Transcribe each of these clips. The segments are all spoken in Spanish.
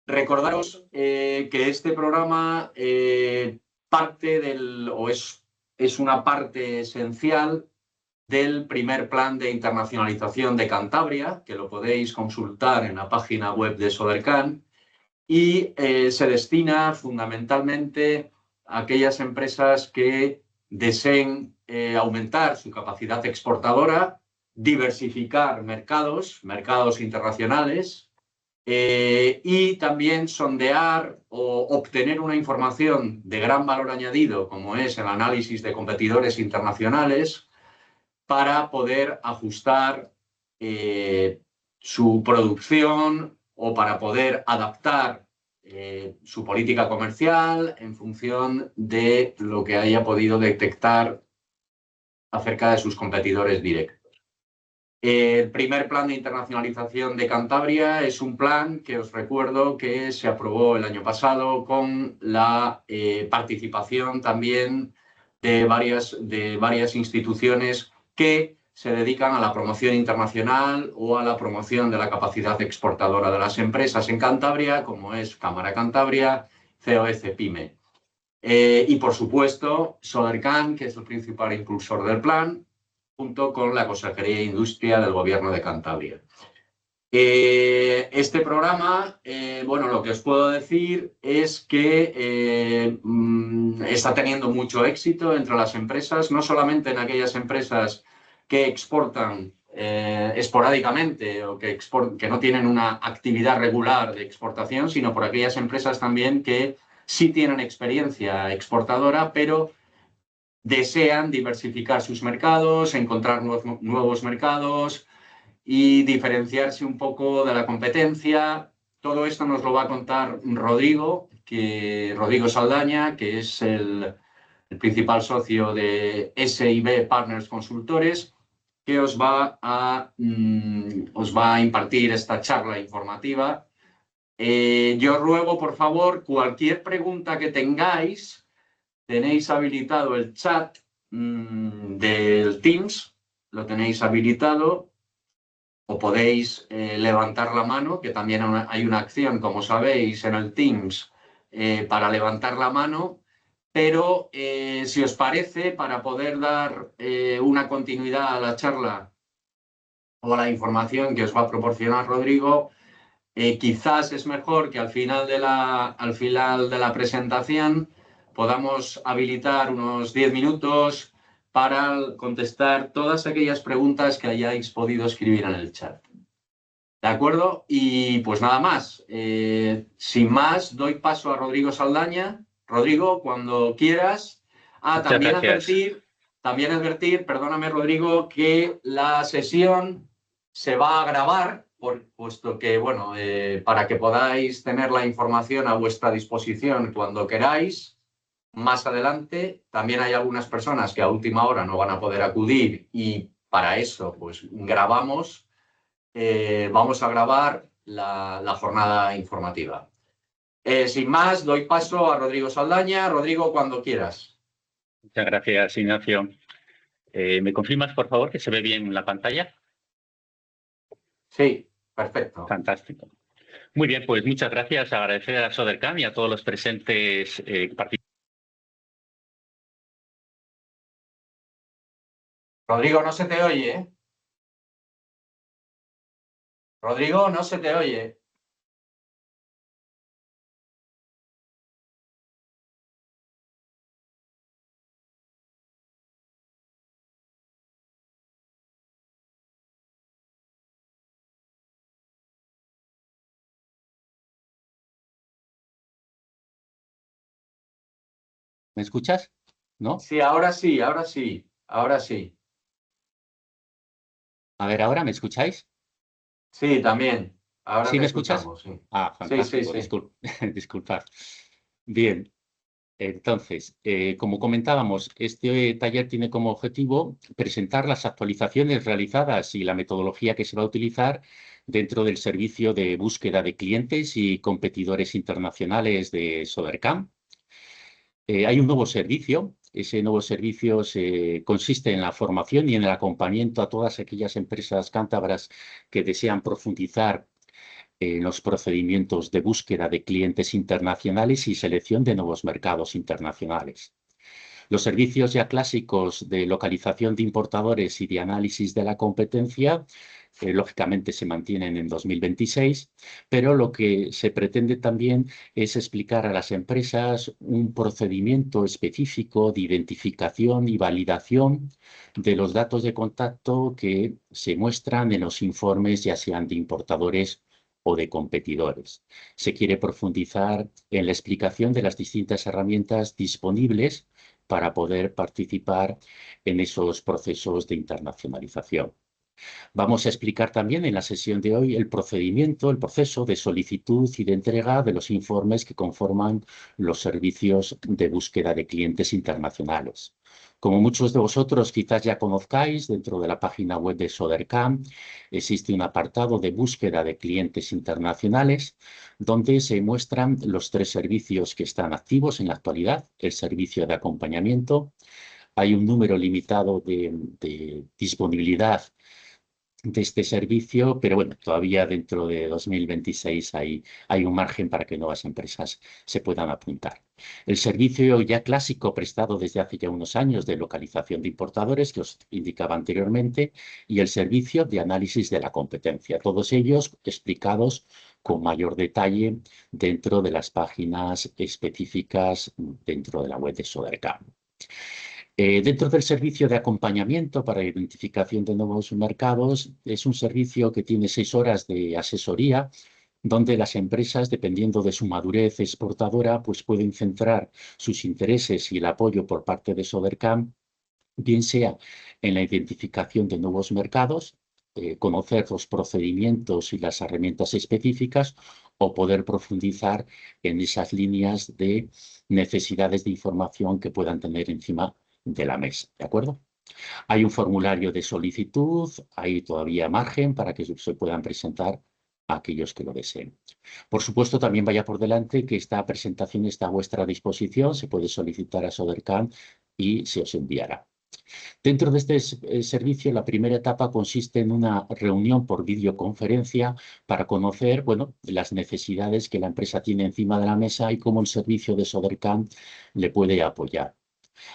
Recordaros que este programa es una parte esencial del primer plan de internacionalización de Cantabria, que lo podéis consultar en la página web de Sodercan, y se destina fundamentalmente a aquellas empresas que deseen aumentar su capacidad exportadora, diversificar mercados internacionales, y también sondear o obtener una información de gran valor añadido, como es el análisis de competidores internacionales, para poder ajustar su producción o para poder adaptar su política comercial en función de lo que haya podido detectar acerca de sus competidores directos. El primer plan de internacionalización de Cantabria es un plan que os recuerdo que se aprobó el año pasado con la participación también de varias instituciones que se dedican a la promoción internacional o a la promoción de la capacidad exportadora de las empresas en Cantabria, como es Cámara Cantabria, COS PYME. Y, por supuesto, Sodercan, que es el principal impulsor del plan, junto con la Consejería de Industria del Gobierno de Cantabria. Este programa, lo que os puedo decir es que está teniendo mucho éxito entre las empresas, no solamente en aquellas empresas que exportan esporádicamente o que no tienen una actividad regular de exportación, sino por aquellas empresas también que sí tienen experiencia exportadora, pero desean diversificar sus mercados, encontrar nuevos mercados y diferenciarse un poco de la competencia. Todo esto nos lo va a contar Rodrigo Saldaña, que es el principal socio de SIB Partners Consultores, que os va a impartir esta charla informativa. Yo ruego, por favor, cualquier pregunta que tengáis, tenéis habilitado el chat del Teams, lo tenéis habilitado, o podéis levantar la mano, que también hay una acción, como sabéis, en el Teams para levantar la mano, pero si os parece, para poder dar una continuidad a la charla o a la información que os va a proporcionar Rodrigo, quizás es mejor que al final de la presentación podamos habilitar unos 10 minutos para contestar todas aquellas preguntas que hayáis podido escribir en el chat. ¿De acuerdo? Y pues nada más. Sin más, doy paso a Rodrigo Saldaña. Rodrigo, cuando quieras. También advertir, perdóname Rodrigo, que la sesión se va a grabar, puesto que, para que podáis tener la información a vuestra disposición cuando queráis. Más adelante también hay algunas personas que a última hora no van a poder acudir y para eso pues grabamos, vamos a grabar la jornada informativa. Sin más, doy paso a Rodrigo Saldaña. Rodrigo, cuando quieras. Muchas gracias, Ignacio. ¿Me confirmas, por favor, que se ve bien la pantalla? Sí, perfecto. Fantástico. Muy bien, pues muchas gracias. Agradecer a Sodercan y a todos los presentes Rodrigo, no se te oye, ¿eh? Rodrigo, no se te oye. ¿Me escuchas? ¿No? Sí, ahora sí, ahora sí, ahora sí. A ver, ¿ahora me escucháis? Sí, también. Ahora ¿Sí te me escuchas? escuchamos, sí. Fantástico. Sí. Disculpad. Bien. Entonces, como comentábamos, este taller tiene como objetivo presentar las actualizaciones realizadas y la metodología que se va a utilizar dentro del servicio de búsqueda de clientes y competidores internacionales de Sodercan. Hay un nuevo servicio. Ese nuevo servicio consiste en la formación y en el acompañamiento a todas aquellas empresas cántabras que desean profundizar en los procedimientos de búsqueda de clientes internacionales y selección de nuevos mercados internacionales. Los servicios ya clásicos de localización de importadores y de análisis de la competencia, lógicamente se mantienen en 2026, pero lo que se pretende también es explicar a las empresas un procedimiento específico de identificación y validación de los datos de contacto que se muestran en los informes, ya sean de importadores o de competidores. Se quiere profundizar en la explicación de las distintas herramientas disponibles para poder participar en esos procesos de internacionalización. Vamos a explicar también en la sesión de hoy el procedimiento, el proceso de solicitud y de entrega de los informes que conforman los servicios de búsqueda de clientes internacionales. Como muchos de vosotros quizás ya conozcáis, dentro de la página web de Sodercam existe un apartado de búsqueda de clientes internacionales donde se muestran los 3 servicios que están activos en la actualidad, el servicio de acompañamiento. Hay un número limitado de disponibilidad de este servicio, pero bueno, todavía dentro de 2026 hay un margen para que nuevas empresas se puedan apuntar. El servicio ya clásico prestado desde hace ya unos años de localización de importadores que os indicaba anteriormente y el servicio de análisis de la competencia, todos ellos explicados con mayor detalle dentro de las páginas específicas dentro de la web de Sodercam. Dentro del servicio de acompañamiento para identificación de nuevos mercados, es un servicio que tiene 6 horas de asesoría, donde las empresas, dependiendo de su madurez exportadora, pues pueden centrar sus intereses y el apoyo por parte de Sodercam, bien sea en la identificación de nuevos mercados, conocer los procedimientos y las herramientas específicas, o poder profundizar en esas líneas de necesidades de información que puedan tener encima de la mesa, ¿de acuerdo? Hay un formulario de solicitud, hay todavía margen para que se puedan presentar a aquellos que lo deseen. Por supuesto, también vaya por delante que esta presentación está a vuestra disposición, se puede solicitar a Sodercam y se os enviará. Dentro de este servicio, la primera etapa consiste en una reunión por videoconferencia para conocer, bueno, las necesidades que la empresa tiene encima de la mesa y cómo el servicio de Sodercam le puede apoyar.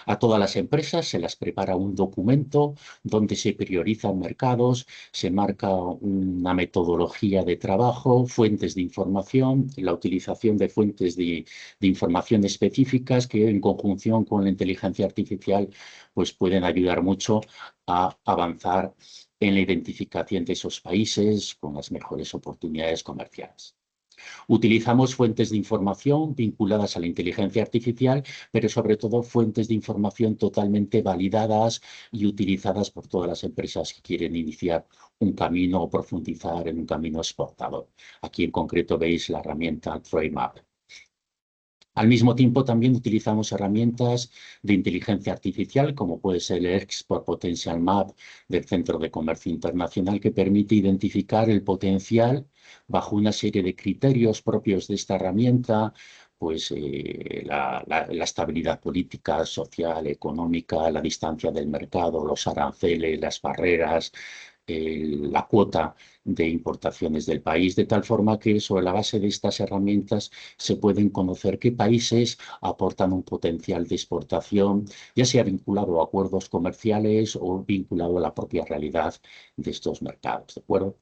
A todas las empresas se las prepara un documento donde se priorizan mercados, se marca una metodología de trabajo, fuentes de información, la utilización de fuentes de información específicas que en conjunción con la inteligencia artificial pues pueden ayudar mucho a avanzar en la identificación de esos países con las mejores oportunidades comerciales. Utilizamos fuentes de información vinculadas a la inteligencia artificial, pero sobre todo fuentes de información totalmente validadas y utilizadas por todas las empresas que quieren iniciar un camino o profundizar en un camino exportador. Aquí en concreto veis la herramienta Trademap. Al mismo tiempo, también utilizamos herramientas de inteligencia artificial, como puede ser el Export Potential Map del Centro de Comercio Internacional, que permite identificar el potencial bajo una serie de criterios propios de esta herramienta, pues la estabilidad política, social, económica, la distancia del mercado, los aranceles, las barreras, la cuota de importaciones del país, de tal forma que sobre la base de estas herramientas se pueden conocer qué países aportan un potencial de exportación, ya sea vinculado a acuerdos comerciales o vinculado a la propia realidad de estos mercados, ¿de acuerdo?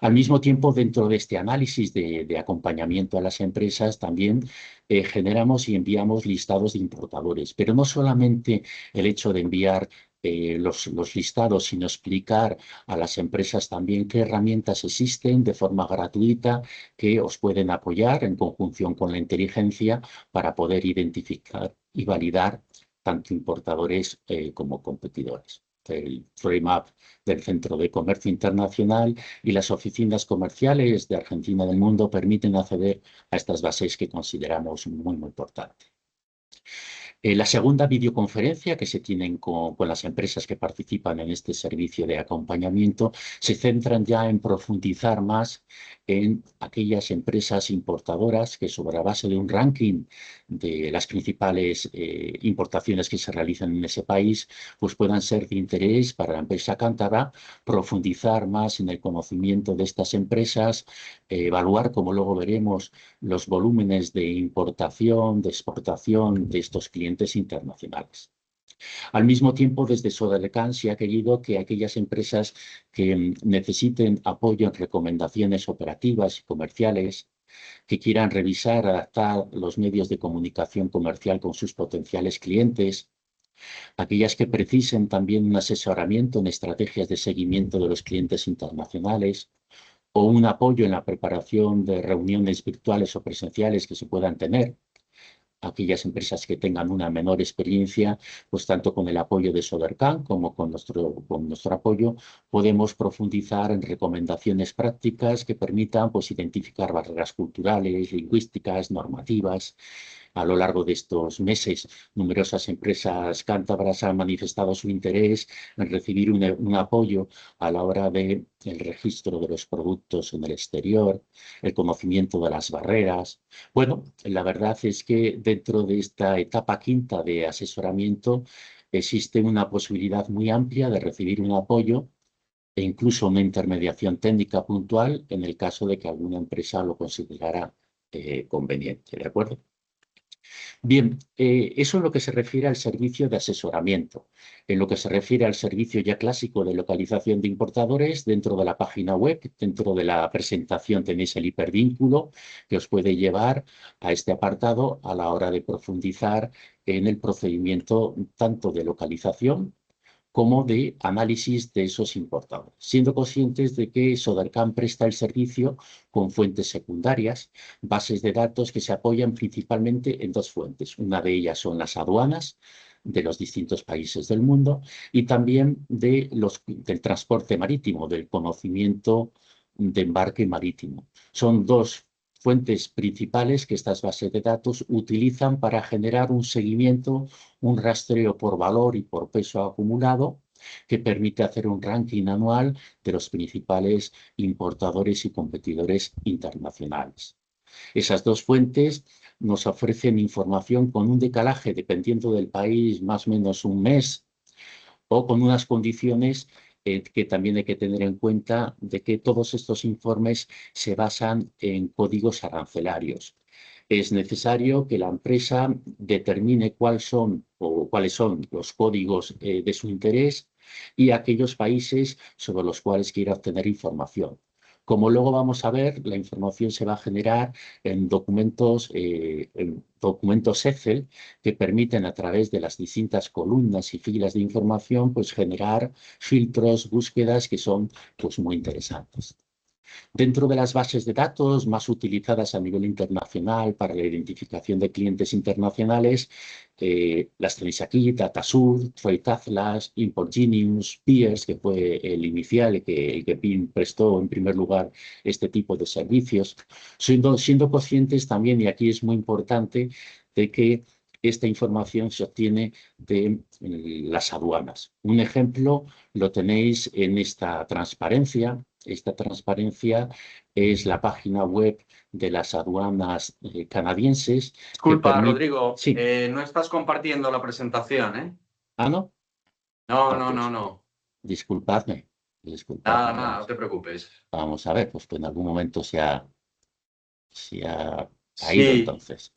Al mismo tiempo, dentro de este análisis de acompañamiento a las empresas, también generamos y enviamos listados de importadores, pero no solamente el hecho de enviar los listados, sino explicar a las empresas también qué herramientas existen de forma gratuita que os pueden apoyar en conjunción con la inteligencia para poder identificar y validar tanto importadores como competidores. El Trademap del Centro de Comercio Internacional y las oficinas comerciales de Argentina del mundo permiten acceder a estas bases que consideramos muy, muy importantes. La segunda videoconferencia que se tienen con las empresas que participan en este servicio de acompañamiento se centran ya en profundizar más en aquellas empresas importadoras que, sobre la base de un ranking de las principales importaciones que se realizan en ese país, pues puedan ser de interés para la empresa cántabra profundizar más en el conocimiento de estas empresas, evaluar, como luego veremos, los volúmenes de importación, de exportación de estos clientes internacionales. Al mismo tiempo, desde Sodercan se ha querido que aquellas empresas que necesiten apoyo en recomendaciones operativas y comerciales, que quieran revisar, adaptar los medios de comunicación comercial con sus potenciales clientes, aquellas que precisen también un asesoramiento en estrategias de seguimiento de los clientes internacionales o un apoyo en la preparación de reuniones virtuales o presenciales que se puedan tener, aquellas empresas que tengan una menor experiencia, pues tanto con el apoyo de Sodercan como con nuestro apoyo, podemos profundizar en recomendaciones prácticas que permitan pues, identificar barreras culturales, lingüísticas, normativas. A lo largo de estos meses, numerosas empresas cántabras han manifestado su interés en recibir un apoyo a la hora del registro de los productos en el exterior, el conocimiento de las barreras. Bueno, la verdad es que dentro de esta etapa quinta de asesoramiento existe una posibilidad muy amplia de recibir un apoyo e incluso una intermediación técnica puntual en el caso de que alguna empresa lo considerara conveniente, ¿de acuerdo? Bien, eso en lo que se refiere al servicio de asesoramiento. En lo que se refiere al servicio ya clásico de localización de importadores, dentro de la página web, dentro de la presentación tenéis el hipervínculo que os puede llevar a este apartado a la hora de profundizar en el procedimiento tanto de localización como de análisis de esos importadores, siendo conscientes de que Sodercan presta el servicio con fuentes secundarias, bases de datos que se apoyan principalmente en dos fuentes. Una de ellas son las aduanas de los distintos países del mundo y también del transporte marítimo, del conocimiento de embarque marítimo. Son dos fuentes principales que estas bases de datos utilizan para generar un seguimiento, un rastreo por valor y por peso acumulado que permite hacer un ranking anual de los principales importadores y competidores internacionales. Esas dos fuentes nos ofrecen información con un decalaje, dependiendo del país, más o menos un mes, o con unas condiciones que también hay que tener en cuenta de que todos estos informes se basan en códigos arancelarios. Es necesario que la empresa determine cuáles son los códigos de su interés y aquellos países sobre los cuales quiera obtener información. Como luego vamos a ver, la información se va a generar en documentos Excel que permiten a través de las distintas columnas y filas de información pues generar filtros, búsquedas que son pues muy interesantes. Dentro de las bases de datos más utilizadas a nivel internacional para la identificación de clientes internacionales, las tenéis aquí, DataSur, Trade Atlas, ImportGenius, Peers, que fue el inicial, el que prestó en primer lugar este tipo de servicios, siendo conscientes también, y aquí es muy importante, de que esta información se obtiene de las aduanas. Un ejemplo lo tenéis en esta transparencia. Esta transparencia es la página web de las aduanas canadienses. Disculpa, Rodrigo, Sí. no estás compartiendo la presentación, ¿eh? Ah, ¿no? No, Ah, no, pues, no, no. disculpadme. Nada, Disculpadme. nada, no te preocupes. Vamos a ver, pues en algún momento se ha caído Sí, entonces.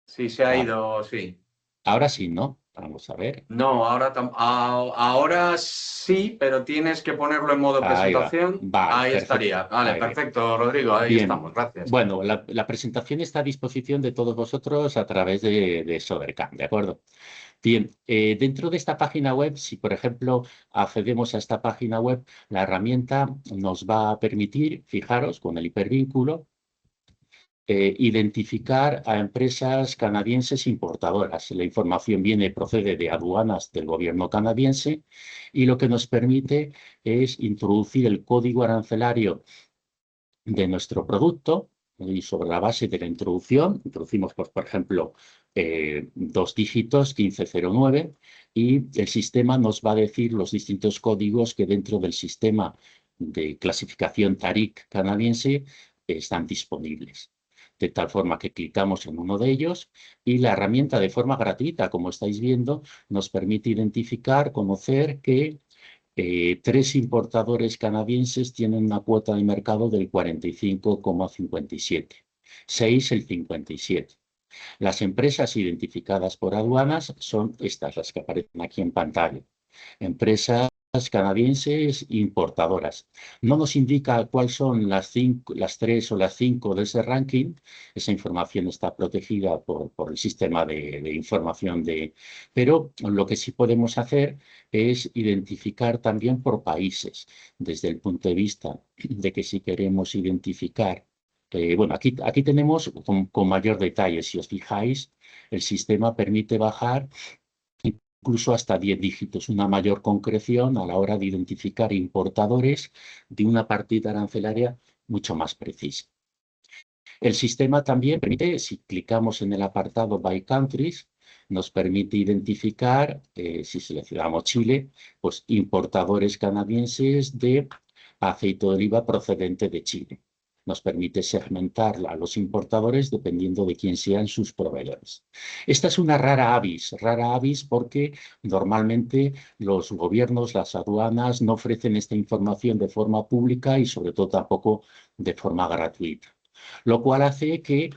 sí, se ha Vale. ido, sí. Ahora sí, ¿no? Vamos a ver. No, ahora sí, pero tienes que ponerlo en modo Ahí va. presentación. Vale, Ahí perfecto. estaría. Vale, Ahí bien. perfecto, Rodrigo, ahí Bien, estamos, gracias. bueno, la presentación está a disposición de todos vosotros a través de Sodercan, ¿de acuerdo? Bien, dentro de esta página web, si por ejemplo accedemos a esta página web, la herramienta nos va a permitir, fijaros, con el hipervínculo, identificar a empresas canadienses importadoras. La información procede de aduanas del gobierno canadiense y lo que nos permite es introducir el código arancelario de nuestro producto y sobre la base de la introducción, introducimos, pues, por ejemplo, 2 dígitos, 1509, y el sistema nos va a decir los distintos códigos que dentro del sistema de clasificación TARIC canadiense están disponibles. De tal forma que clicamos en uno de ellos y la herramienta de forma gratuita, como estáis viendo, nos permite identificar, conocer que 3 importadores canadienses tienen una cuota de mercado del 45,57, 6 el 57. Las empresas identificadas por aduanas son estas, las que aparecen aquí en pantalla. Empresas canadienses importadoras. No nos indica cuáles son las 3 o las 5 de ese ranking. Esa información está protegida por el sistema de información Pero lo que sí podemos hacer es identificar también por países, desde el punto de vista de que si queremos identificar bueno, aquí tenemos con mayor detalle, si os fijáis, el sistema permite bajar incluso hasta 10 dígitos, una mayor concreción a la hora de identificar importadores de una partida arancelaria mucho más precisa. El sistema también permite, si clicamos en el apartado By Countries, nos permite identificar, si seleccionamos Chile, pues importadores canadienses de aceite de oliva procedente de Chile. Nos permite segmentar a los importadores dependiendo de quién sean sus proveedores. Esta es una rara avis porque normalmente los gobiernos, las aduanas, no ofrecen esta información de forma pública y sobre todo tampoco de forma gratuita. Lo cual hace que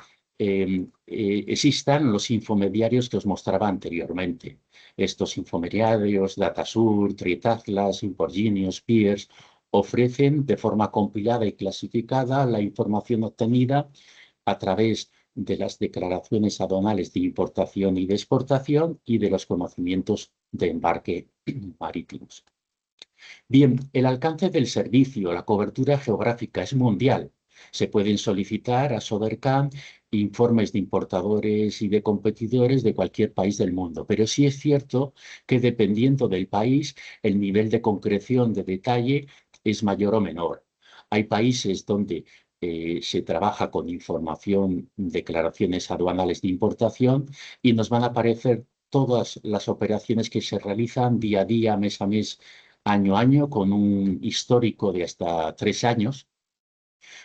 existan los infomediarios que os mostraba anteriormente. Estos infomediarios, Datasur, Triatlas, Imporgenius, Peers, ofrecen de forma compilada y clasificada la información obtenida a través de las declaraciones aduanales de importación y de exportación y de los conocimientos de embarque marítimos. Bien, el alcance del servicio, la cobertura geográfica es mundial. Se pueden solicitar a Sodercan informes de importadores y de competidores de cualquier país del mundo, pero sí es cierto que dependiendo del país, el nivel de concreción de detalle es mayor o menor. Hay países donde se trabaja con información, declaraciones aduanales de importación y nos van a aparecer todas las operaciones que se realizan día a día, mes a mes, año a año, con un histórico de hasta 3 años.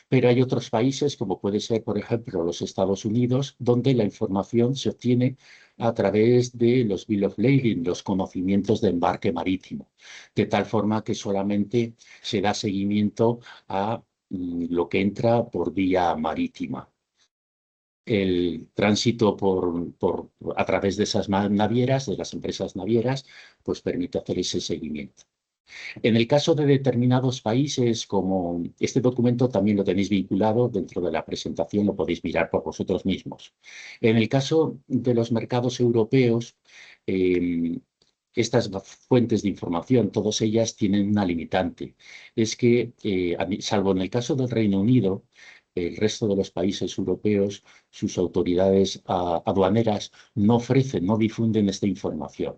Pero hay otros países, como puede ser, por ejemplo, los Estados Unidos, donde la información se obtiene a través de los Bill of Lading, los conocimientos de embarque marítimo, de tal forma que solamente se da seguimiento a lo que entra por vía marítima. El tránsito a través de esas navieras, de las empresas navieras, pues permite hacer ese seguimiento. En el caso de determinados países, como este documento también lo tenéis vinculado dentro de la presentación, lo podéis mirar por vosotros mismos. En el caso de los mercados europeos, estas fuentes de información, todas ellas tienen una limitante. Es que, salvo en el caso del Reino Unido, el resto de los países europeos, sus autoridades aduaneras no ofrecen, no difunden esta información.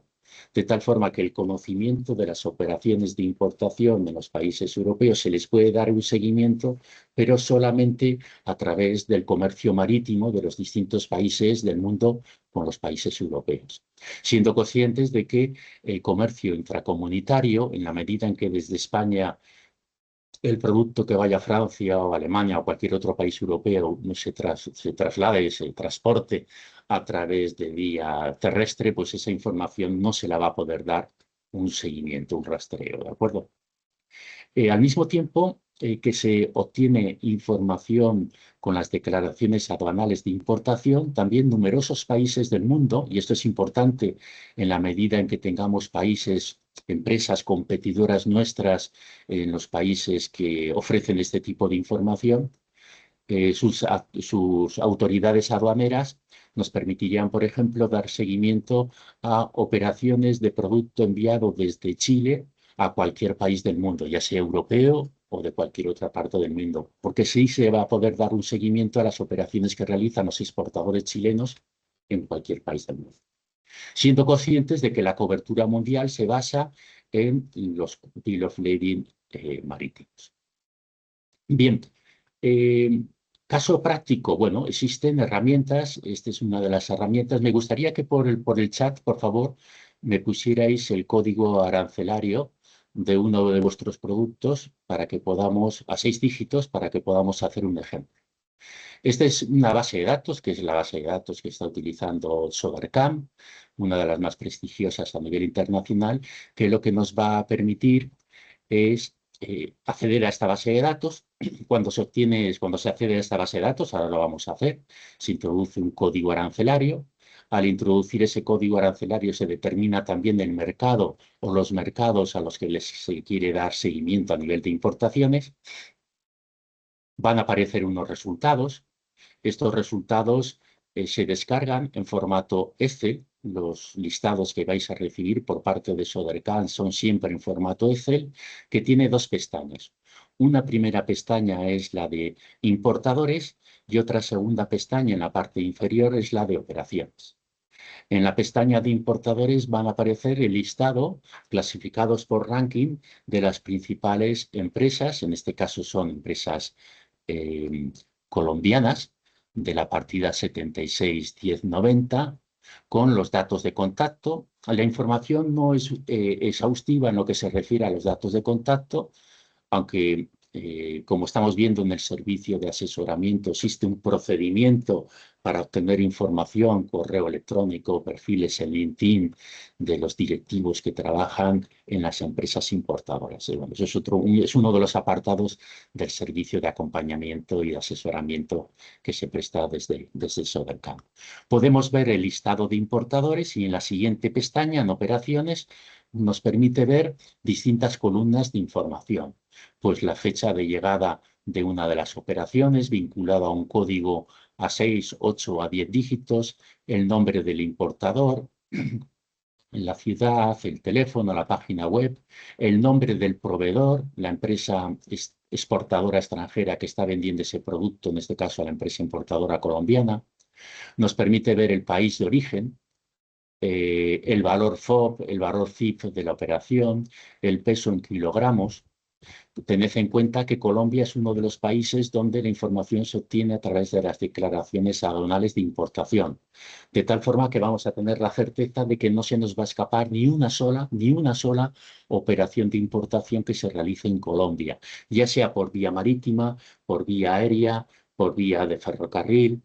De tal forma que el conocimiento de las operaciones de importación en los países europeos se les puede dar un seguimiento, pero solamente a través del comercio marítimo de los distintos países del mundo con los países europeos. Siendo conscientes de que el comercio intracomunitario, en la medida en que desde España el producto que vaya a Francia o Alemania o cualquier otro país europeo se traslade, se transporte a través de vía terrestre, pues esa información no se la va a poder dar un seguimiento, un rastreo, ¿de acuerdo? Al mismo tiempo que se obtiene información con las declaraciones aduanales de importación, también numerosos países del mundo, y esto es importante en la medida en que tengamos países, empresas competidoras nuestras en los países que ofrecen este tipo de información, sus autoridades aduaneras nos permitirían, por ejemplo, dar seguimiento a operaciones de producto enviado desde Chile a cualquier país del mundo, ya sea europeo o de cualquier otra parte del mundo, porque sí se va a poder dar un seguimiento a las operaciones que realizan los exportadores chilenos en cualquier país del mundo, siendo conscientes de que la cobertura mundial se basa en los Bill of Lading marítimos. Bien, caso práctico, bueno, existen herramientas, esta es una de las herramientas. Me gustaría que por el chat, por favor, me pusierais el código arancelario de uno de vuestros productos para que podamos, a 6 dígitos, para que podamos hacer un ejemplo. Esta es una base de datos, que es la base de datos que está utilizando Sodercam, una de las más prestigiosas a nivel internacional, que lo que nos va a permitir es acceder a esta base de datos. Cuando se accede a esta base de datos, ahora lo vamos a hacer, se introduce un código arancelario. Al introducir ese código arancelario se determina también el mercado o los mercados a los que se quiere dar seguimiento a nivel de importaciones. Van a aparecer unos resultados. Estos resultados se descargan en formato Excel. Los listados que vais a recibir por parte de Sodercam son siempre en formato Excel, que tiene dos pestañas. Una primera pestaña es la de importadores y otra segunda pestaña en la parte inferior es la de operaciones. En la pestaña de importadores van a aparecer el listado clasificados por ranking de las principales empresas, en este caso son empresas colombianas, de la partida 761090, con los datos de contacto. La información no es exhaustiva en lo que se refiere a los datos de contacto, aunque como estamos viendo en el servicio de asesoramiento, existe un procedimiento para obtener información, correo electrónico, perfiles en LinkedIn de los directivos que trabajan en las empresas importadoras. Bueno, eso es uno de los apartados del servicio de acompañamiento y de asesoramiento que se presta desde Sodercam. Podemos ver el listado de importadores y en la siguiente pestaña, en operaciones, nos permite ver distintas columnas de información. Pues la fecha de llegada de una de las operaciones vinculada a un código a 6, 8 a 10 dígitos, el nombre del importador, la ciudad, el teléfono, la página web, el nombre del proveedor, la empresa exportadora extranjera que está vendiendo ese producto, en este caso la empresa importadora colombiana. Nos permite ver el país de origen, el valor FOB, el valor CIF de la operación, el peso en kilogramos. Tened en cuenta que Colombia es uno de los países donde la información se obtiene a través de las declaraciones aduanales de importación, de tal forma que vamos a tener la certeza de que no se nos va a escapar ni una sola operación de importación que se realice en Colombia, ya sea por vía marítima, por vía aérea, por vía de ferrocarril.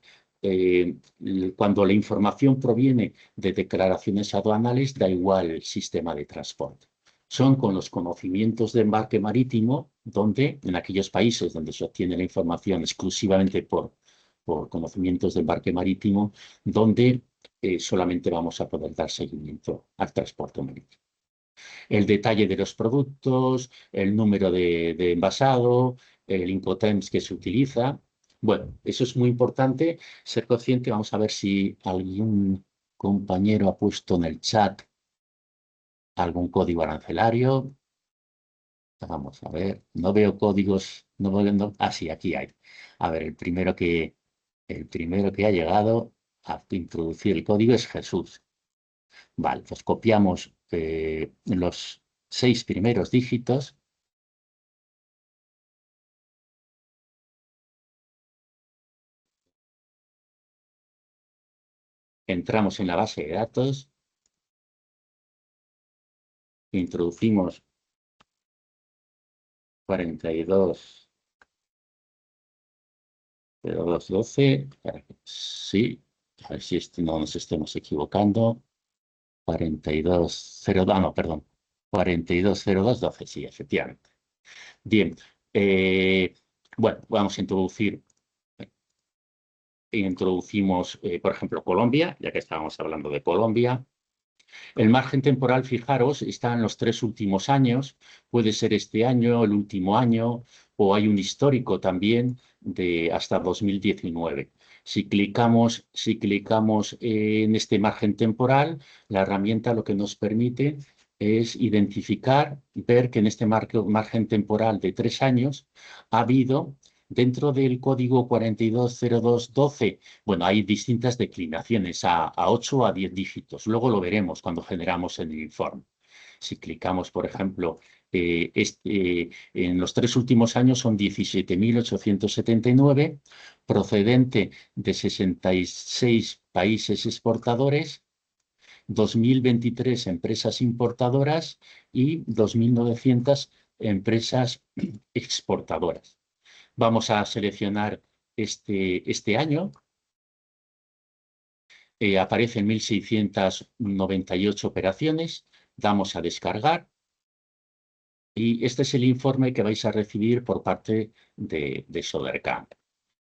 Cuando la información proviene de declaraciones aduanales, da igual el sistema de transporte. Son con los conocimientos de embarque marítimo, donde en aquellos países donde se obtiene la información exclusivamente por conocimientos de embarque marítimo, donde solamente vamos a poder dar seguimiento al transporte marítimo. El detalle de los productos, el número de envasado, el Incoterms que se utiliza. Bueno, eso es muy importante, ser consciente. Vamos a ver si algún compañero ha puesto en el chat algún código arancelario. Vamos a ver, no veo códigos, no veo, sí, aquí hay. A ver, el primero que ha llegado a introducir el código es Jesús. Vale, pues copiamos los 6 primeros dígitos. Entramos en la base de datos. Introducimos 42 0212. Sí, a ver si no nos estemos equivocando. 4202, no, perdón. 420212, sí, efectivamente. Bien, bueno, vamos a introducimos, por ejemplo, Colombia, ya que estábamos hablando de Colombia. El margen temporal, fijaros, está en los 3 últimos años, puede ser este año, el último año, o hay un histórico también de hasta 2019. Si clicamos en este margen temporal, la herramienta lo que nos permite es identificar, ver que en este margen temporal de 3 años ha habido, dentro del código 420212, bueno, hay distintas declinaciones a 8 o a 10 dígitos. Luego lo veremos cuando generamos el informe. Si clicamos, por ejemplo, en los 3 últimos años son 17.879, procedente de 66 países exportadores, 2.023 empresas importadoras y 2.900 empresas exportadoras. Vamos a seleccionar este año. Aparecen 1.698 operaciones. Damos a descargar. Y este es el informe que vais a recibir por parte de Sodercan.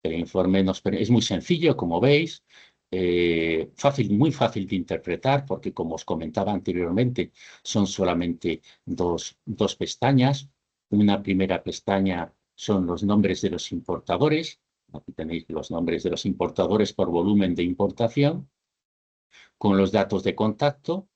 El informe es muy sencillo, como veis, muy fácil de interpretar, porque como os comentaba anteriormente, son solamente dos pestañas. Una primera pestaña son los nombres de los importadores. Aquí tenéis los nombres de los importadores por volumen de importación, con los datos de contacto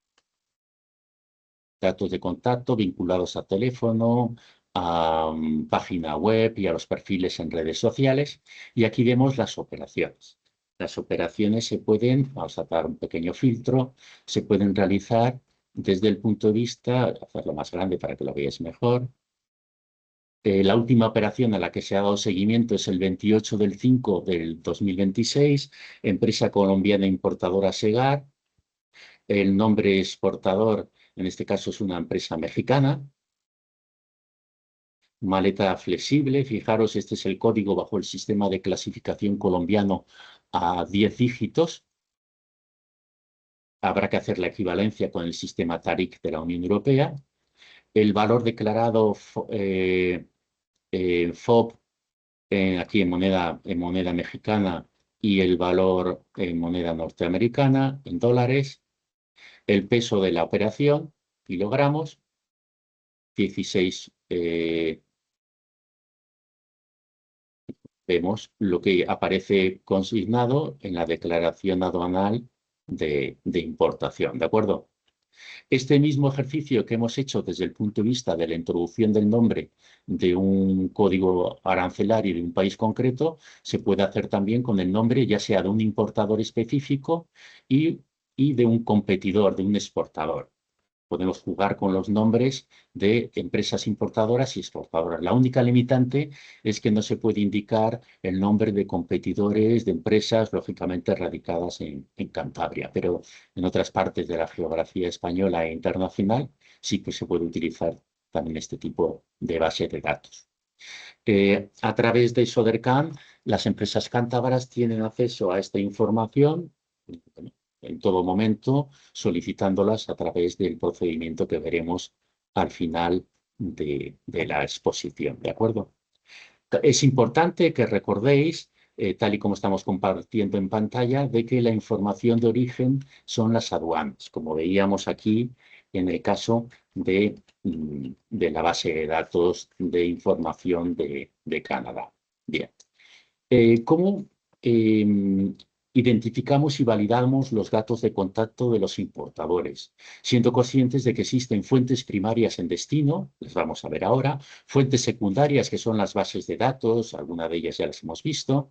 vinculados a teléfono, a página web y a los perfiles en redes sociales. Y aquí vemos las operaciones. Las operaciones se pueden, vamos a dar un pequeño filtro, se pueden realizar desde el punto de vista, hacerlo más grande para que lo veáis mejor. La última operación a la que se ha dado seguimiento es el 28/5/2026, empresa colombiana importadora Segar. El nombre exportador, en este caso, es una empresa mexicana. Maleta flexible, fijaros, este es el código bajo el sistema de clasificación colombiano a 10 dígitos. Habrá que hacer la equivalencia con el sistema TARIC de la Unión Europea. El valor declarado FOB aquí en moneda mexicana y el valor en moneda norteamericana, en dólares. El peso de la operación, kilogramos, 16. Vemos lo que aparece consignado en la declaración aduanal de importación, ¿de acuerdo? Este mismo ejercicio que hemos hecho desde el punto de vista de la introducción del nombre de un código arancelario de un país concreto, se puede hacer también con el nombre ya sea de un importador específico y de un competidor, de un exportador. Podemos jugar con los nombres de empresas importadoras y exportadoras. La única limitante es que no se puede indicar el nombre de competidores de empresas, lógicamente radicadas en Cantabria, pero en otras partes de la geografía española e internacional sí que se puede utilizar también este tipo de base de datos. A través de Sodercan, las empresas cántabras tienen acceso a esta información en todo momento, solicitándolas a través del procedimiento que veremos al final de la exposición, ¿de acuerdo? Es importante que recordéis, tal y como estamos compartiendo en pantalla, de que la información de origen son las aduanas, como veíamos aquí en el caso de la base de datos de información de Canadá. Bien. ¿Cómo identificamos y validamos los datos de contacto de los importadores? Siendo conscientes de que existen fuentes primarias en destino, las vamos a ver ahora, fuentes secundarias que son las bases de datos, algunas de ellas ya las hemos visto,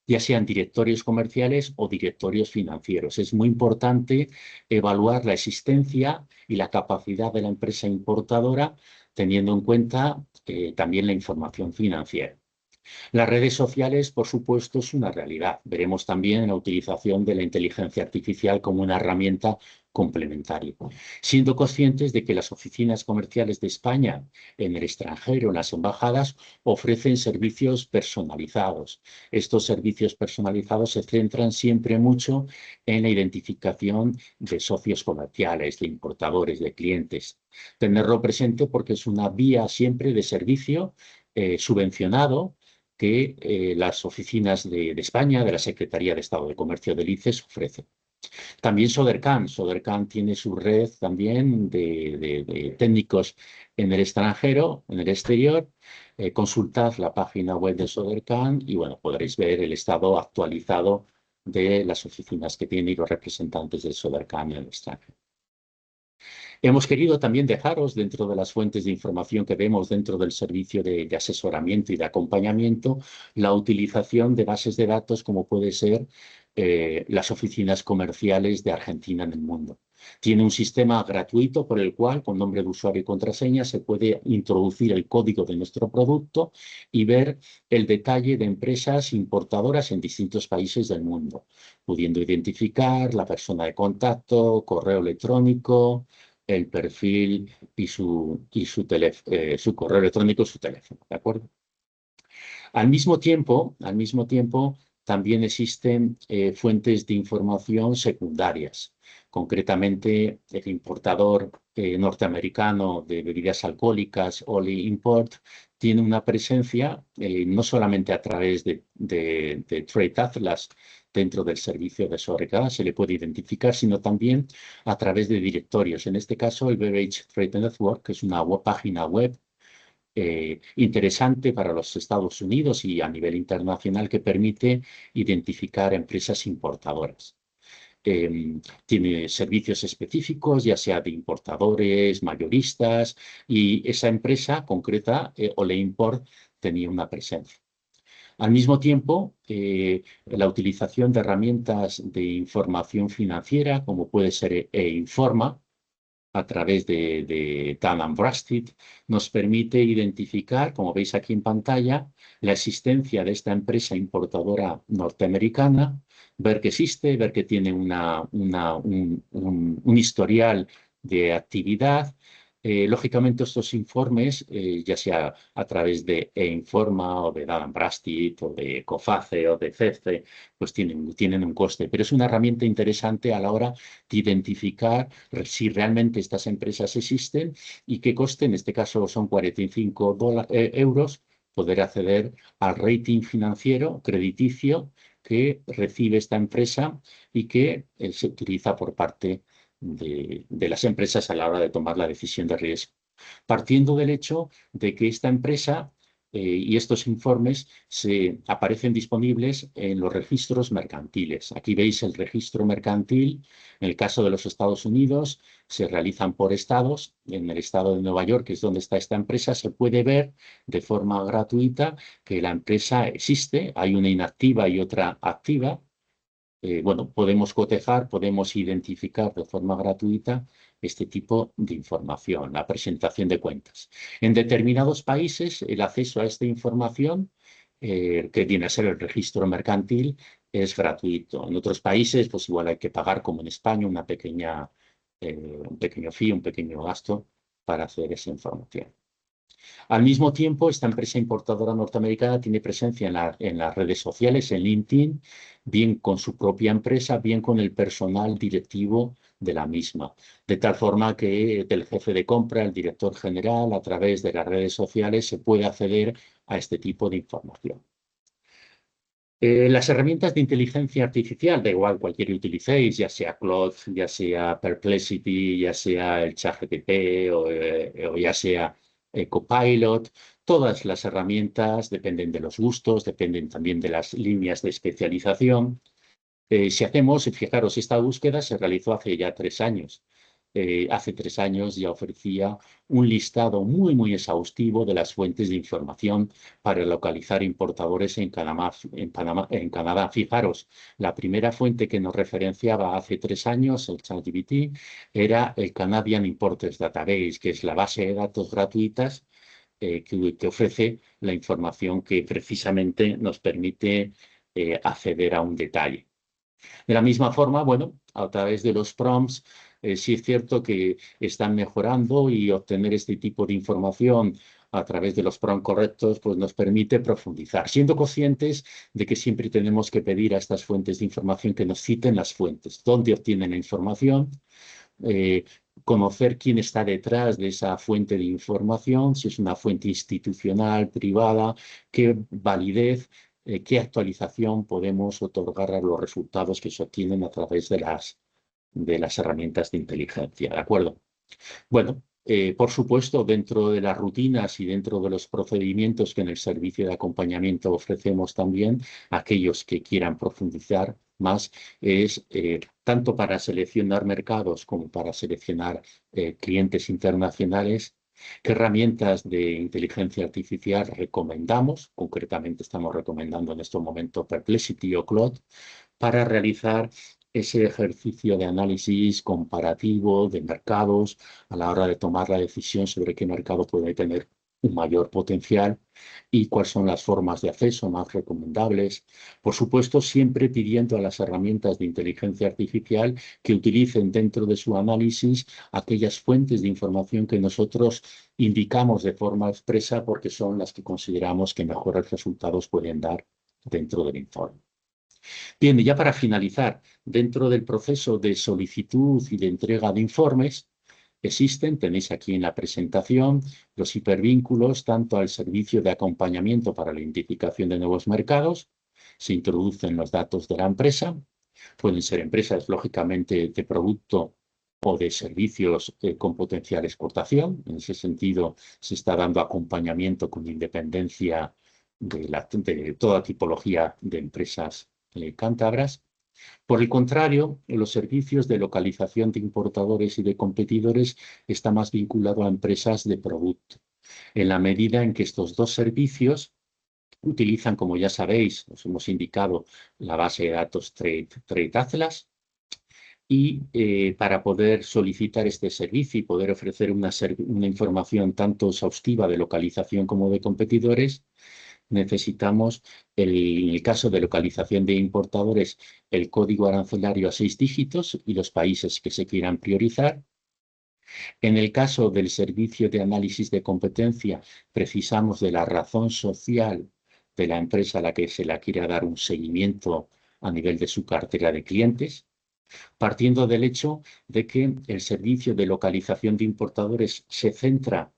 ya sean directorios comerciales o directorios financieros. Es muy importante evaluar la existencia y la capacidad de la empresa importadora, teniendo en cuenta también la información financiera. Las redes sociales, por supuesto, es una realidad. Veremos también la utilización de la inteligencia artificial como una herramienta complementaria, siendo conscientes de que las oficinas comerciales de España en el extranjero, en las embajadas, ofrecen servicios personalizados. Estos servicios personalizados se centran siempre mucho en la identificación de socios comerciales, de importadores, de clientes. Tenerlo presente porque es una vía siempre de servicio subvencionado que las oficinas de España, de la Secretaría de Estado de Comercio del ICES, ofrecen. También Sodercan. Sodercan tiene su red también de técnicos en el extranjero, en el exterior. Consultad la página web de Sodercan y bueno, podréis ver el estado actualizado de las oficinas que tiene y los representantes de Sodercan en el extranjero. Hemos querido también dejaros, dentro de las fuentes de información que vemos dentro del servicio de asesoramiento y de acompañamiento, la utilización de bases de datos como puede ser las oficinas comerciales de Argentina en el mundo. Tiene un sistema gratuito por el cual, con nombre de usuario y contraseña, se puede introducir el código de nuestro producto y ver el detalle de empresas importadoras en distintos países del mundo, pudiendo identificar la persona de contacto, correo electrónico, el perfil y su correo electrónico y su teléfono, ¿de acuerdo? Al mismo tiempo, también existen fuentes de información secundarias. Concretamente, el importador norteamericano de bebidas alcohólicas, Oli Import, tiene una presencia no solamente a través de Trade Atlas dentro del servicio de Soreca, se le puede identificar, sino también a través de directorios. En este caso, el Beverage Trade Network, que es una página web interesante para los Estados Unidos y a nivel internacional que permite identificar empresas importadoras. Tiene servicios específicos, ya sea de importadores, mayoristas, y esa empresa concreta, Ole Import, tenía una presencia. Al mismo tiempo, la utilización de herramientas de información financiera, como puede ser e-Informa, a través de Dun & Bradstreet, nos permite identificar, como veis aquí en pantalla, la existencia de esta empresa importadora norteamericana, ver que existe, ver que tiene un historial de actividad. Lógicamente, estos informes, ya sea a través de e-Informa o de Dun & Bradstreet o de COFACE o de CEFCE, pues tienen un coste, pero es una herramienta interesante a la hora de identificar si realmente estas empresas existen y qué coste, en este caso son 45 euros, poder acceder al rating financiero crediticio que recibe esta empresa y que se utiliza por parte de las empresas a la hora de tomar la decisión de riesgo. Partiendo del hecho de que esta empresa y estos informes aparecen disponibles en los registros mercantiles. Aquí veis el registro mercantil. En el caso de los Estados Unidos, se realizan por estados. En el estado de Nueva York, que es donde está esta empresa, se puede ver de forma gratuita que la empresa existe. Hay una inactiva y otra activa. Bueno, podemos cotejar, podemos identificar de forma gratuita este tipo de información, la presentación de cuentas. En determinados países, el acceso a esta información, que viene a ser el registro mercantil, es gratuito. En otros países, pues igual hay que pagar, como en España, un pequeño fee, un pequeño gasto para hacer esa información. Al mismo tiempo, esta empresa importadora norteamericana tiene presencia en las redes sociales, en LinkedIn, bien con su propia empresa, bien con el personal directivo de la misma. De tal forma que del jefe de compra, el director general, a través de las redes sociales, se puede acceder a este tipo de información. Las herramientas de inteligencia artificial, da igual cualquiera que utilicéis, ya sea Claude, ya sea Perplexity, ya sea el ChatGPT o ya sea Copilot, todas las herramientas dependen de los gustos, dependen también de las líneas de especialización. Fijaros, esta búsqueda se realizó hace ya 3 años. Hace 3 años ya ofrecía un listado muy exhaustivo de las fuentes de información para localizar importadores en Canadá. Fijaros, la primera fuente que nos referenciaba hace 3 años, el ChatGPT, era el Canadian Importers Database, que es la base de datos gratuitas que ofrece la información que precisamente nos permite acceder a un detalle. De la misma forma, bueno, a través de los prompts, sí es cierto que están mejorando y obtener este tipo de información a través de los prompts correctos, pues nos permite profundizar, siendo conscientes de que siempre tenemos que pedir a estas fuentes de información que nos citen las fuentes, dónde obtienen la información, conocer quién está detrás de esa fuente de información, si es una fuente institucional, privada, qué validez, qué actualización podemos otorgar a los resultados que se obtienen a través de las herramientas de inteligencia, ¿de acuerdo? Bueno, por supuesto, dentro de las rutinas y dentro de los procedimientos que en el servicio de acompañamiento ofrecemos también, aquellos que quieran profundizar más, es tanto para seleccionar mercados como para seleccionar clientes internacionales, qué herramientas de inteligencia artificial recomendamos. Concretamente estamos recomendando en este momento Perplexity o Claude para realizar ese ejercicio de análisis comparativo de mercados a la hora de tomar la decisión sobre qué mercado puede tener un mayor potencial y cuáles son las formas de acceso más recomendables. Por supuesto, siempre pidiendo a las herramientas de inteligencia artificial que utilicen dentro de su análisis aquellas fuentes de información que nosotros indicamos de forma expresa porque son las que consideramos que mejores resultados pueden dar dentro del informe. Bien, y ya para finalizar, dentro del proceso de solicitud y de entrega de informes, tenéis aquí en la presentación, los hipervínculos tanto al servicio de acompañamiento para la identificación de nuevos mercados, se introducen los datos de la empresa, pueden ser empresas lógicamente de producto o de servicios con potencial exportación. En ese sentido, se está dando acompañamiento con independencia de toda tipología de empresas cántabras. Por el contrario, los servicios de localización de importadores y de competidores están más vinculados a empresas de producto, en la medida en que estos dos servicios utilizan, como ya sabéis, os hemos indicado la base de datos Trade Atlas, y para poder solicitar este servicio y poder ofrecer una información tanto exhaustiva de localización como de competidores, necesitamos, en el caso de localización de importadores, el código arancelario a 6 dígitos y los países que se quieran priorizar. En el caso del servicio de análisis de competencia, precisamos de la razón social de la empresa a la que se la quiera dar un seguimiento a nivel de su cartera de clientes, partiendo del hecho de que el servicio de localización de importadores se centra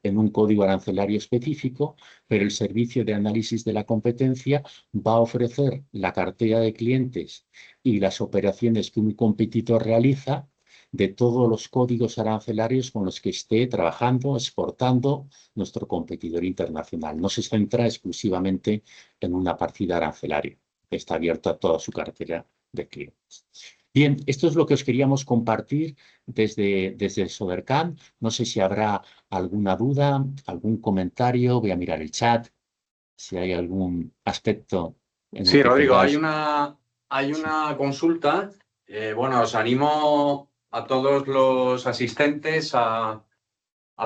en un código arancelario específico, pero el servicio de análisis de la competencia va a ofrecer la cartera de clientes y las operaciones que un competidor realiza de todos los códigos arancelarios con los que esté trabajando, exportando nuestro competidor internacional. No se centra exclusivamente en una partida arancelaria. Está abierta toda su cartera de clientes. Bien, esto es lo que os queríamos compartir desde Sodercan. No sé si habrá alguna duda, algún comentario. Voy a mirar el chat, si hay algún aspecto en el Sí, que Rodrigo, hay tengáis. Sí. una consulta. Bueno, os animo a todos los asistentes a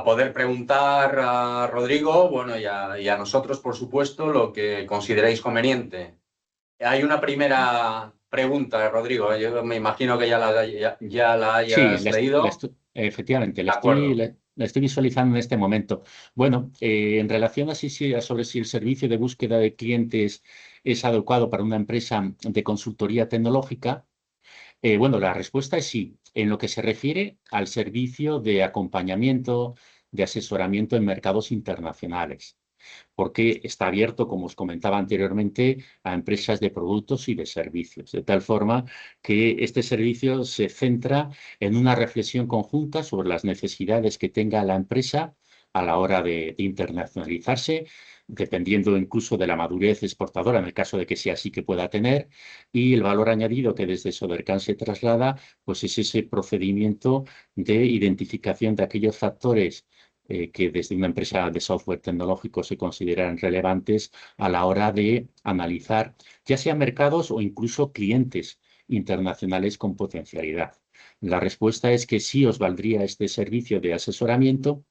poder preguntar a Rodrigo, bueno, y a nosotros, por supuesto, lo que consideréis conveniente. Hay una primera pregunta, Rodrigo. Yo me imagino que ya la Sí, hayas leído. efectivamente, De acuerdo. la estoy visualizando en este momento. Bueno, en relación sobre si el servicio de búsqueda de clientes es adecuado para una empresa de consultoría tecnológica, bueno, la respuesta es sí, en lo que se refiere al servicio de acompañamiento, de asesoramiento en mercados internacionales, porque está abierto, como os comentaba anteriormente, a empresas de productos y de servicios, de tal forma que este servicio se centra en una reflexión conjunta sobre las necesidades que tenga la empresa a la hora de internacionalizarse, dependiendo incluso de la madurez exportadora, en el caso de que sea así que pueda tener, y el valor añadido que desde Sodercan se traslada, pues es ese procedimiento de identificación de aquellos factores que desde una empresa de software tecnológico se consideran relevantes a la hora de analizar ya sea mercados o incluso clientes internacionales con potencialidad. La respuesta es que sí os valdría este servicio de asesoramiento.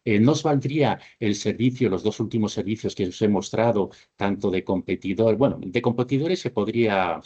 ¿No os valdría el servicio, los dos últimos servicios que os he mostrado, tanto de competidor? Bueno, de competidores se podría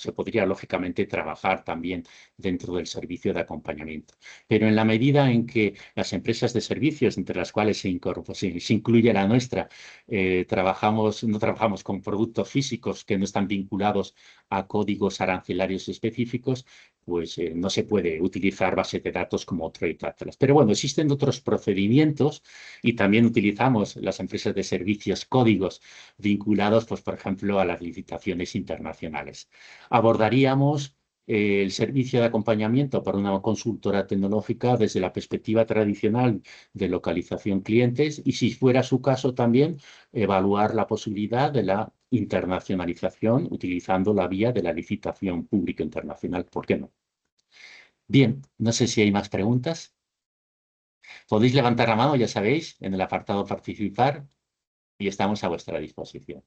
lógicamente trabajar también dentro del servicio de acompañamiento. Pero en la medida en que las empresas de servicios, entre las cuales se incluye la nuestra, no trabajamos con productos físicos que no están vinculados a códigos arancelarios específicos, pues no se puede utilizar bases de datos como Trade Atlas. Pero bueno, existen otros procedimientos y también utilizamos las empresas de servicios códigos vinculados, pues, por ejemplo, a las licitaciones internacionales. Abordaríamos el servicio de acompañamiento para una consultora tecnológica desde la perspectiva tradicional de localización clientes y, si fuera su caso, también evaluar la posibilidad de la internacionalización utilizando la vía de la licitación pública internacional. ¿Por qué no? Bien, no sé si hay más preguntas. Podéis levantar la mano, ya sabéis, en el apartado participar y estamos a vuestra disposición.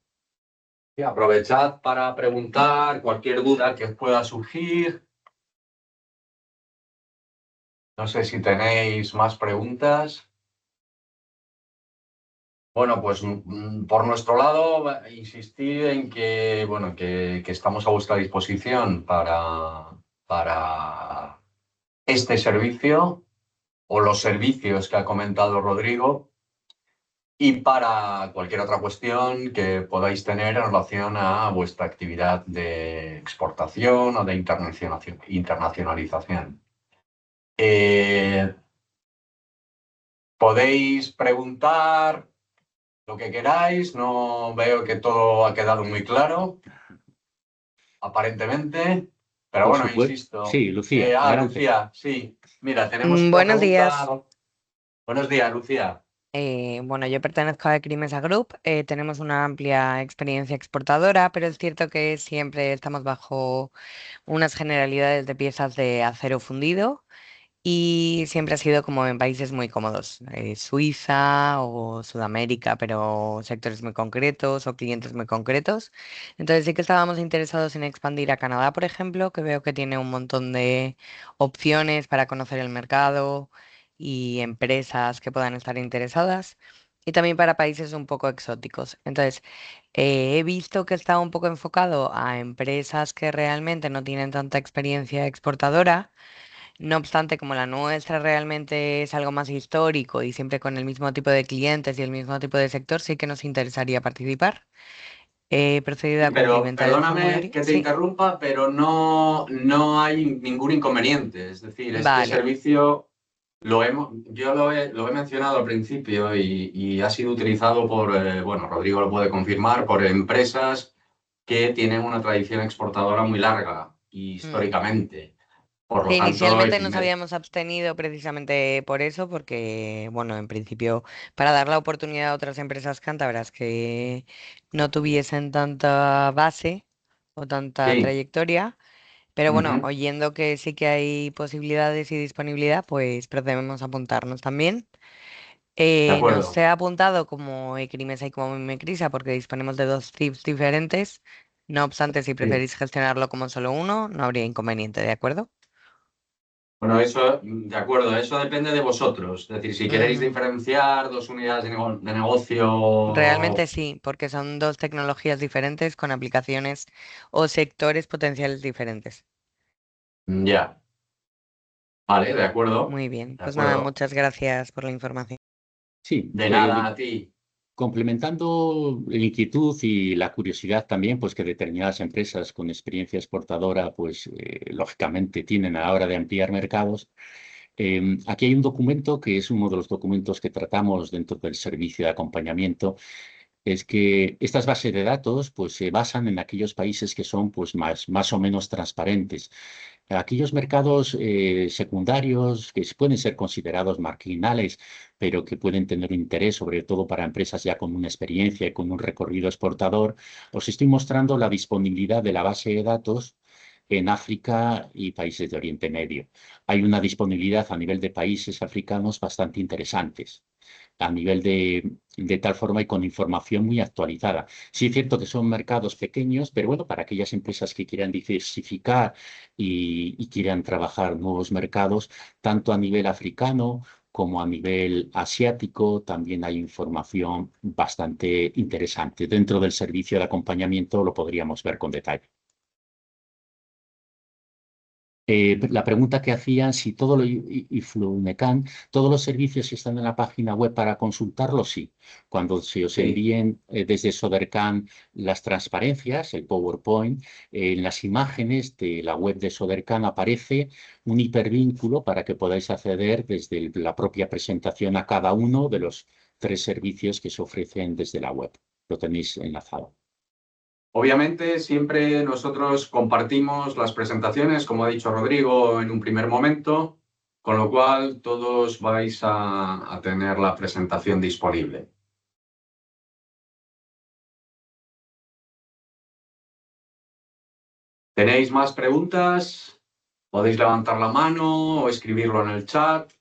Y aprovechad para preguntar cualquier duda que os pueda surgir. No sé si tenéis más preguntas. Bueno, pues por nuestro lado, insistir en que, bueno, que estamos a vuestra disposición para este servicio o los servicios que ha comentado Rodrigo y para cualquier otra cuestión que podáis tener en relación a vuestra actividad de exportación o de internacionalización. Podéis preguntar lo que queráis, no veo que todo ha quedado muy claro, aparentemente, pero Por bueno, supuesto. insisto. Sí, Lucía, adelante. Lucía, sí. Mira, tenemos otra Buenos días. pregunta. Buenos días, Lucía. Bueno, yo pertenezco a Crimesa Group. Tenemos una amplia experiencia exportadora, pero es cierto que siempre estamos bajo unas generalidades de piezas de acero fundido y siempre ha sido como en países muy cómodos, Suiza o Sudamérica, pero sectores muy concretos o clientes muy concretos. Entonces sí que estábamos interesados en expandir a Canadá, por ejemplo, que veo que tiene un montón de opciones para conocer el mercado y empresas que puedan estar interesadas. Y también para países un poco exóticos. Entonces, he visto que está un poco enfocado a empresas que realmente no tienen tanta experiencia exportadora. No obstante, como la nuestra realmente es algo más histórico y siempre con el mismo tipo de clientes y el mismo tipo de sector, sí que nos interesaría participar. He procedido Sí, a pero cumplimentar el perdóname formulario. que te Sí, interrumpa, pero no hay ningún inconveniente. Es decir, este vale. servicio yo lo he mencionado al principio y ha sido utilizado por, bueno, Rodrigo lo puede confirmar, por empresas que tienen una tradición exportadora muy larga Mm. históricamente. Por lo Sí, tanto, inicialmente nos habíamos abstenido precisamente por eso, porque, bueno, en principio, para dar la oportunidad a otras empresas cántabras que no tuviesen tanta base o tanta sí, trayectoria. Pero bueno, ujú, oyendo que sí que hay posibilidades y disponibilidad, pues procedemos a apuntarnos también. de Nos acuerdo. he apuntado como Ecrimesa y como Mimecrisa porque disponemos de dos tips diferentes. No obstante, si Sí. preferís gestionarlo como solo uno, no habría inconveniente, ¿de acuerdo? Bueno, eso, de acuerdo, eso depende de vosotros. Es decir, si queréis Ujú. diferenciar dos unidades de negocio, Realmente sí, porque son dos tecnologías diferentes con aplicaciones o sectores potenciales diferentes. ya, vale, de acuerdo, Muy bien, de pues nada, acuerdo. muchas gracias por la información. Sí, De nada, a ti. complementando la inquietud y la curiosidad también, pues que determinadas empresas con experiencia exportadora, pues lógicamente tienen a la hora de ampliar mercados. Aquí hay un documento que es uno de los documentos que tratamos dentro del servicio de acompañamiento. Es que estas bases de datos pues, se basan en aquellos países que son pues, más o menos transparentes. Aquellos mercados secundarios que pueden ser considerados marginales, pero que pueden tener interés, sobre todo para empresas ya con una experiencia y con un recorrido exportador, os estoy mostrando la disponibilidad de la base de datos en África y países de Oriente Medio. Hay una disponibilidad a nivel de países africanos bastante interesantes a nivel de tal forma y con información muy actualizada. Sí es cierto que son mercados pequeños, pero bueno, para aquellas empresas que quieran diversificar y quieran trabajar nuevos mercados, tanto a nivel africano como a nivel asiático, también hay información bastante interesante. Dentro del servicio de acompañamiento lo podríamos ver con detalle. La pregunta que hacían, si todo lo y Flumecan, todos los servicios están en la página web para consultarlos, sí. Cuando se os Sí, envíen desde Sodercan las transparencias, el PowerPoint, en las imágenes de la web de Sodercan aparece un hipervínculo para que podáis acceder desde la propia presentación a cada uno de los tres servicios que se ofrecen desde la web. Lo tenéis enlazado. obviamente siempre nosotros compartimos las presentaciones, como ha dicho Rodrigo en un primer momento, con lo cual todos vais a tener la presentación disponible. ¿Tenéis más preguntas? Podéis levantar la mano o escribirlo en el chat.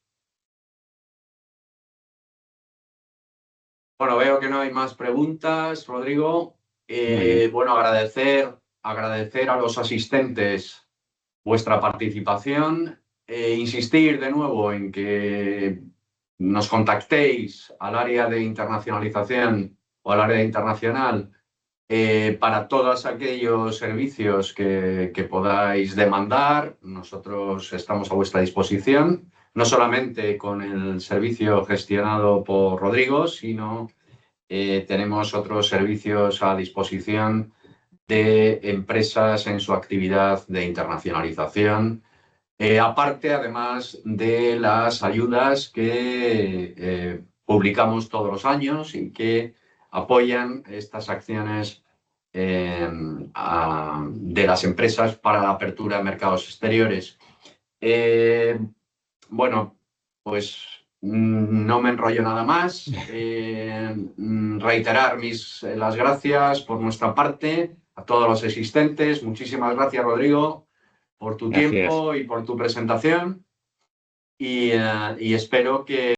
Bueno, veo que no hay más preguntas, Rodrigo. Muy bien. Bueno, agradecer a los asistentes vuestra participación. Insistir de nuevo en que nos contactéis al área de internacionalización o al área internacional para todos aquellos servicios que podáis demandar. Nosotros estamos a vuestra disposición, no solamente con el servicio gestionado por Rodrigo, sino tenemos otros servicios a disposición de empresas en su actividad de internacionalización. Aparte, además de las ayudas que publicamos todos los años y que apoyan estas acciones de las empresas para la apertura de mercados exteriores. Bueno, pues no me enrollo nada más. Reiterar las gracias por nuestra parte a todos los asistentes. Muchísimas gracias, Rodrigo, por tu Gracias. tiempo y por tu presentación. Y espero que